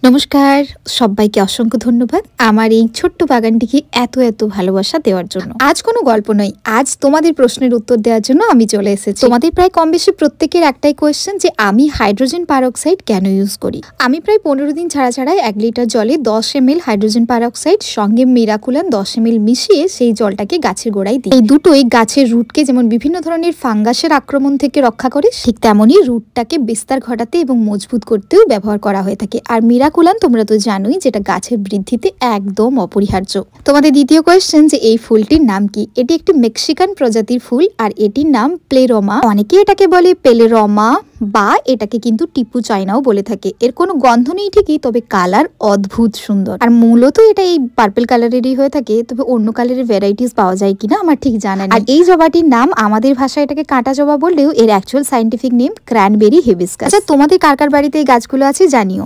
নমস্কার, সবাইকে অসংখ্য ধন্যবাদ আমার এই ছোট্ট বাগানটিকে এত ভালোবাসা দেওয়ার জন্য। আজ কোনো গল্প নয়, আজ তোমাদের প্রশ্নের উত্তর দেওয়ার জন্য আমি চলে এসেছি। তোমাদের প্রায় কম বেশি প্রত্যেকের একটাই কোয়েশ্চেন যে আমি হাইড্রোজেন পারঅক্সাইড কেন ইউজ করি। আমি প্রায় 15 দিন ছাড়াই 1 লিটার জলে 10 ml হাইড্রোজেন পারঅক্সাইড সঙ্গে মিরাকুলাম 10 ml মিশিয়ে সেই জলটাকে গাছের গোড়ায় দিই। এই দুটোই গাছের রুটকে যেমন বিভিন্ন ধরনের ফাঙ্গাসের আক্রমণ থেকে রক্ষা করে, ঠিক তেমনই রুটটাকে বিস্তার ঘটাতে এবং মজবুত করতেও ব্যবহার করা হয়ে থাকে। আর মিরাকুলাম তোমরা তো জানোই যেটা গাছের বৃদ্ধিতে একদম অপরিহার্য। তোমাদের দ্বিতীয় কোয়েশ্চেন যে এই ফুলটির নাম কি। এটি একটি মেক্সিকান প্রজাতির ফুল আর এটির নাম প্লেরোমা। অনেকে এটাকে বলে পেলেরমা বা এটাকে কিন্তু টিপু চায়নাও বলে থাকে। এর কোনো গন্ধ নেই ঠিকই, তবে কালার অদ্ভুত সুন্দর। আর মূলত এটা এই পার্পল কালারেরই হয়ে থাকে, তবে অন্য কালারের ভ্যারাইটিস পাওয়া যায় কিনা আমার ঠিক জানা নেই। আর এই জবাটির নাম আমাদের ভাষায় এটাকে কাঁটা জবা বললেও এর actual scientific name cranberry hibiscus. আচ্ছা, তোমাদের কার কার বাড়িতে এই গাছগুলো আছে জানিও।